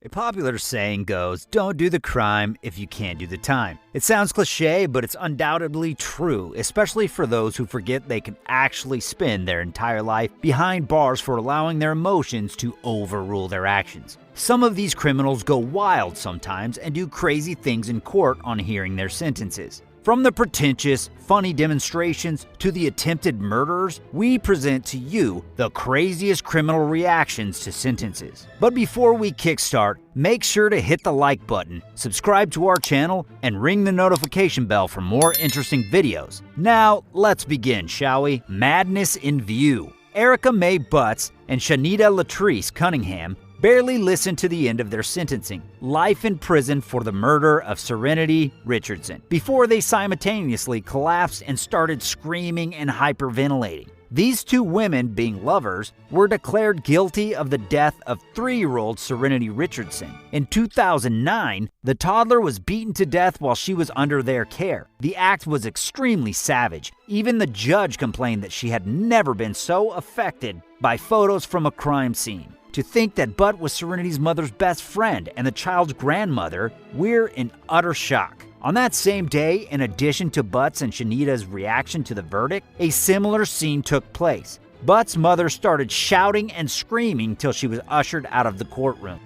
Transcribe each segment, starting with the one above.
A popular saying goes, don't do the crime if you can't do the time. It sounds cliche, but it's undoubtedly true, especially for those who forget they can actually spend their entire life behind bars for allowing their emotions to overrule their actions. Some of these criminals go wild sometimes and do crazy things in court on hearing their sentences. From the pretentious, funny demonstrations to the attempted murderers, we present to you the craziest criminal reactions to sentences. But before we kickstart, make sure to hit the like button, subscribe to our channel, and ring the notification bell for more interesting videos. Now, let's begin, shall we? Madness in view. Erica Mae Butts and Shanita Latrice Cunningham barely listened to the end of their sentencing, life in prison for the murder of Serenity Richardson, before they simultaneously collapsed and started screaming and hyperventilating. These two women, being lovers, were declared guilty of the death of 3-year-old Serenity Richardson. In 2009, the toddler was beaten to death while she was under their care. The act was extremely savage. Even the judge complained that she had never been so affected by photos from a crime scene. To think that Butt was Serenity's mother's best friend and the child's grandmother, we're in utter shock. On that same day, in addition to Butt's and Shanita's reaction to the verdict, a similar scene took place. Butt's mother started shouting and screaming till she was ushered out of the courtroom.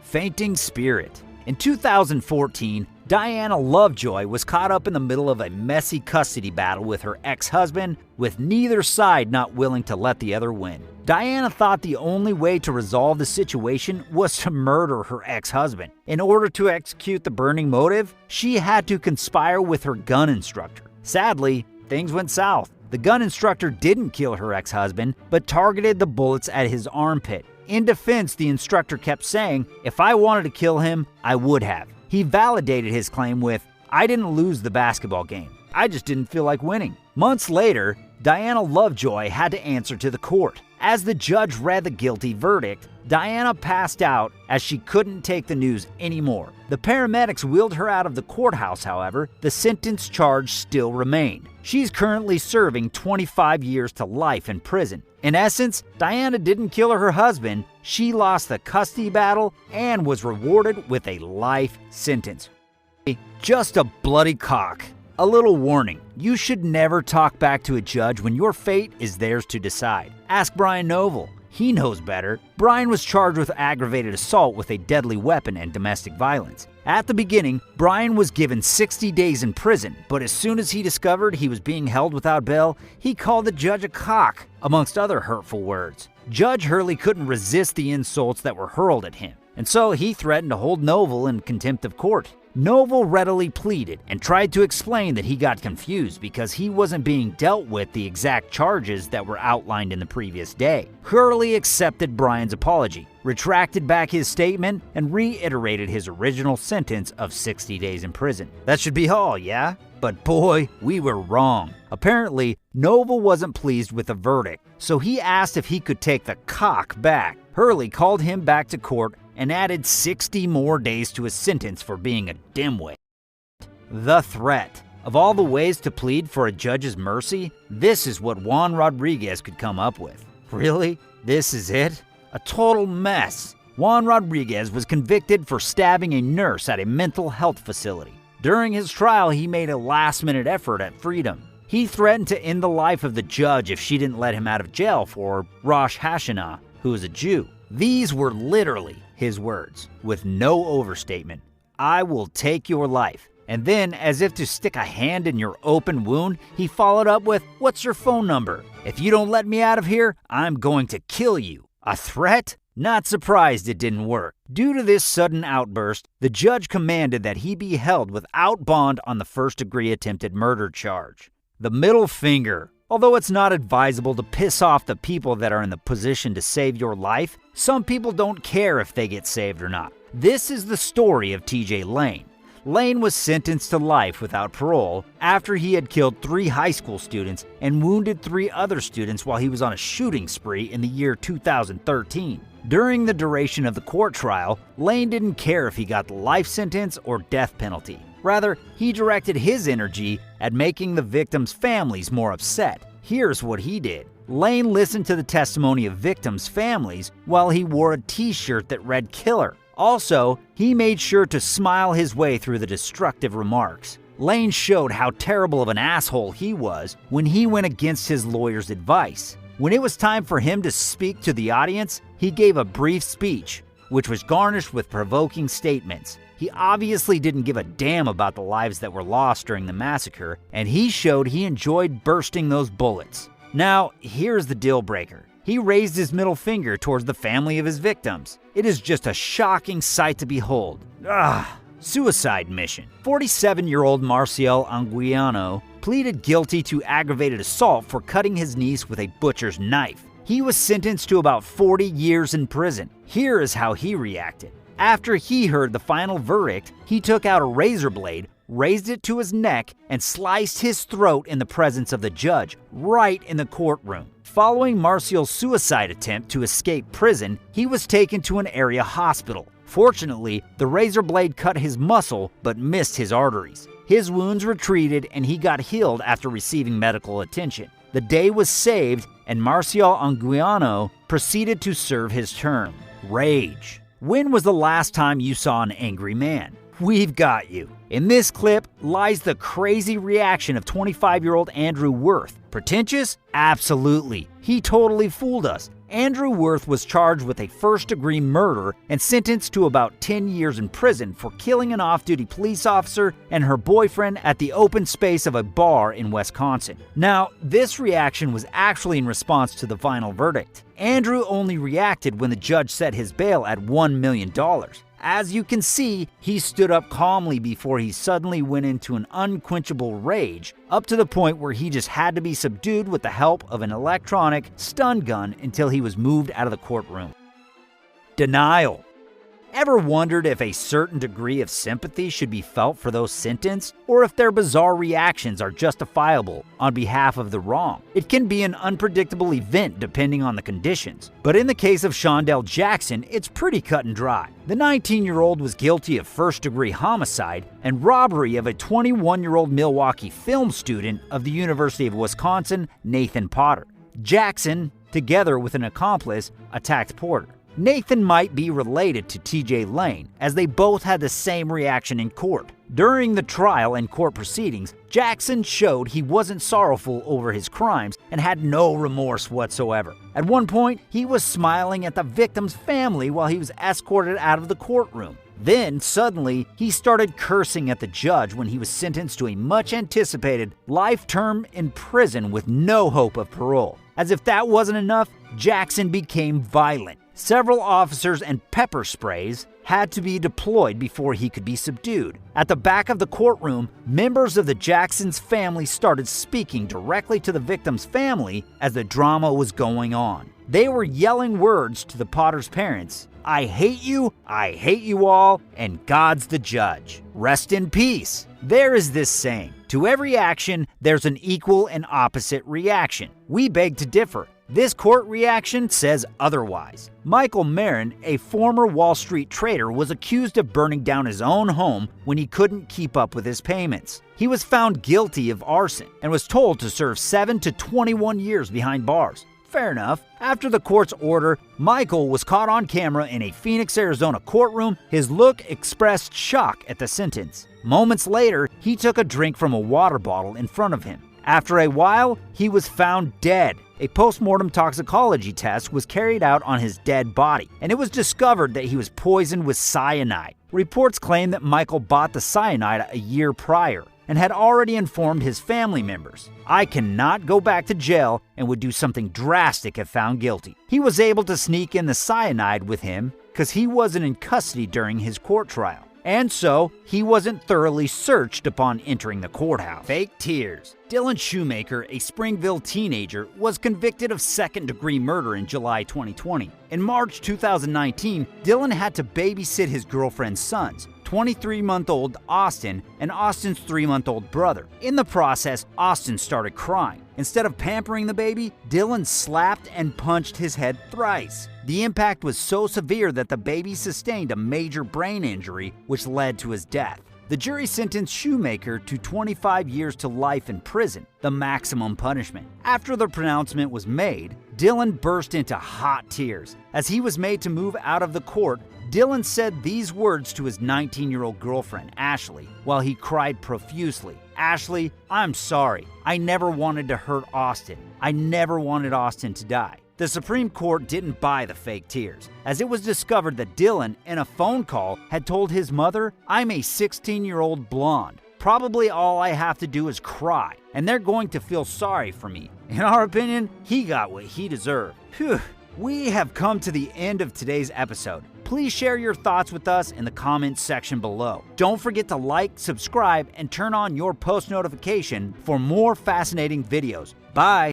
Fainting spirit. In 2014, Diana Lovejoy was caught up in the middle of a messy custody battle with her ex-husband, with neither side not willing to let the other win. Diana thought the only way to resolve the situation was to murder her ex-husband. In order to execute the burning motive, she had to conspire with her gun instructor. Sadly, things went south. The gun instructor didn't kill her ex-husband, but targeted the bullets at his armpit. In defense, the instructor kept saying, "If I wanted to kill him, I would have." He validated his claim with, "I didn't lose the basketball game. I just didn't feel like winning." Months later, Diana Lovejoy had to answer to the court. As the judge read the guilty verdict, Diana passed out as she couldn't take the news anymore. The paramedics wheeled her out of the courthouse, however. The sentence charge still remained. She's currently serving 25 years to life in prison. In essence, Diana didn't kill her husband, she lost the custody battle and was rewarded with a life sentence. Just a bloody cock. A little warning, you should never talk back to a judge when your fate is theirs to decide. Ask Brian Noble. He knows better. Brian was charged with aggravated assault with a deadly weapon and domestic violence. At the beginning, Brian was given 60 days in prison, but as soon as he discovered he was being held without bail, he called the judge a cock, amongst other hurtful words. Judge Hurley couldn't resist the insults that were hurled at him, and so he threatened to hold Noble in contempt of court. Noble readily pleaded and tried to explain that he got confused because he wasn't being dealt with the exact charges that were outlined in the previous day. Hurley accepted Brian's apology, retracted back his statement, and reiterated his original sentence of 60 days in prison. That should be all, yeah? But boy, we were wrong. Apparently, Noble wasn't pleased with the verdict, so he asked if he could take the cock back. Hurley called him back to court and added 60 more days to his sentence for being a dimwit. The threat. Of all the ways to plead for a judge's mercy, this is what Juan Rodriguez could come up with. Really? This is it? A total mess. Juan Rodriguez was convicted for stabbing a nurse at a mental health facility. During his trial, he made a last-minute effort at freedom. He threatened to end the life of the judge if she didn't let him out of jail for Rosh Hashanah, who is a Jew. These were literally his words, with no overstatement. "I will take your life." And then, as if to stick a hand in your open wound, he followed up with, "What's your phone number? If you don't let me out of here, I'm going to kill you." A threat? Not surprised it didn't work. Due to this sudden outburst, the judge commanded that he be held without bond on the first-degree attempted murder charge. The middle finger. Although it's not advisable to piss off the people that are in the position to save your life, some people don't care if they get saved or not. This is the story of TJ Lane. Lane was sentenced to life without parole after he had killed 3 high school students and wounded 3 other students while he was on a shooting spree in the year 2013. During the duration of the court trial, Lane didn't care if he got the life sentence or death penalty. Rather, he directed his energy at making the victims' families more upset. Here's what he did. Lane listened to the testimony of victims' families while he wore a t-shirt that read "Killer." Also, he made sure to smile his way through the destructive remarks. Lane showed how terrible of an asshole he was when he went against his lawyer's advice. When it was time for him to speak to the audience, he gave a brief speech, which was garnished with provoking statements. He obviously didn't give a damn about the lives that were lost during the massacre, and he showed he enjoyed bursting those bullets. Now, here's the deal breaker. He raised his middle finger towards the family of his victims. It is just a shocking sight to behold. Suicide mission. 47-year-old Marcial Anguiano pleaded guilty to aggravated assault for cutting his niece with a butcher's knife. He was sentenced to about 40 years in prison. Here is how he reacted. After he heard the final verdict, he took out a razor blade, raised it to his neck, and sliced his throat in the presence of the judge, right in the courtroom. Following Marcial's suicide attempt to escape prison, he was taken to an area hospital. Fortunately, the razor blade cut his muscle but missed his arteries. His wounds retreated and he got healed after receiving medical attention. The day was saved and Marcial Anguiano proceeded to serve his term. Rage. When was the last time you saw an angry man? We've got you. In this clip lies the crazy reaction of 25-year-old Andrew Worth. Pretentious? Absolutely. He totally fooled us. Andrew Worth was charged with a first-degree murder and sentenced to about 10 years in prison for killing an off-duty police officer and her boyfriend at the open space of a bar in Wisconsin. Now, this reaction was actually in response to the final verdict. Andrew only reacted when the judge set his bail at $1 million. As you can see, he stood up calmly before he suddenly went into an unquenchable rage, up to the point where he just had to be subdued with the help of an electronic stun gun until he was moved out of the courtroom. Denial. Ever wondered if a certain degree of sympathy should be felt for those sentenced, or if their bizarre reactions are justifiable on behalf of the wrong? It can be an unpredictable event depending on the conditions, but in the case of Shondell Jackson, it's pretty cut and dry. The 19-year-old was guilty of first-degree homicide and robbery of a 21-year-old Milwaukee film student of the University of Wisconsin, Nathan Potter. Jackson, together with an accomplice, attacked Porter. Nathan might be related to TJ Lane, as they both had the same reaction in court. During the trial and court proceedings, Jackson showed he wasn't sorrowful over his crimes and had no remorse whatsoever. At one point, he was smiling at the victim's family while he was escorted out of the courtroom. Then, suddenly, he started cursing at the judge when he was sentenced to a much-anticipated life term in prison with no hope of parole. As if that wasn't enough, Jackson became violent. Several officers and pepper sprays had to be deployed before he could be subdued. At the back of the courtroom, members of the Jacksons' family started speaking directly to the victim's family as the drama was going on. They were yelling words to the Potter's parents: "I hate you all, and God's the judge. Rest in peace." There is this saying, to every action, there's an equal and opposite reaction. We beg to differ. This court reaction says otherwise. Michael Marin, a former Wall Street trader, was accused of burning down his own home when he couldn't keep up with his payments. He was found guilty of arson and was told to serve 7 to 21 years behind bars. Fair enough. After the court's order, Michael was caught on camera in a Phoenix, Arizona courtroom. His look expressed shock at the sentence. Moments later, he took a drink from a water bottle in front of him. After a while, he was found dead. A post-mortem toxicology test was carried out on his dead body, and it was discovered that he was poisoned with cyanide. Reports claim that Michael bought the cyanide a year prior and had already informed his family members. "I cannot go back to jail and would do something drastic if found guilty." He was able to sneak in the cyanide with him because he wasn't in custody during his court trial. And so, he wasn't thoroughly searched upon entering the courthouse. Fake tears. Dylan Shoemaker, a Springville teenager, was convicted of second-degree murder in July 2020. In March 2019, Dylan had to babysit his girlfriend's sons, 23-month-old Austin and Austin's 3-month-old brother. In the process, Austin started crying. Instead of pampering the baby, Dylan slapped and punched his head thrice. The impact was so severe that the baby sustained a major brain injury, which led to his death. The jury sentenced Shoemaker to 25 years to life in prison, the maximum punishment. After the pronouncement was made, Dylan burst into hot tears. As he was made to move out of the court, Dylan said these words to his 19-year-old girlfriend, Ashley, while he cried profusely. "Ashley, I'm sorry. I never wanted to hurt Austin. I never wanted Austin to die." The Supreme Court didn't buy the fake tears, as it was discovered that Dylan, in a phone call, had told his mother, "I'm a 16-year-old blonde. Probably all I have to do is cry, and they're going to feel sorry for me." In our opinion, he got what he deserved. Phew. We have come to the end of today's episode. Please share your thoughts with us in the comments section below. Don't forget to like, subscribe, and turn on your post notification for more fascinating videos. Bye!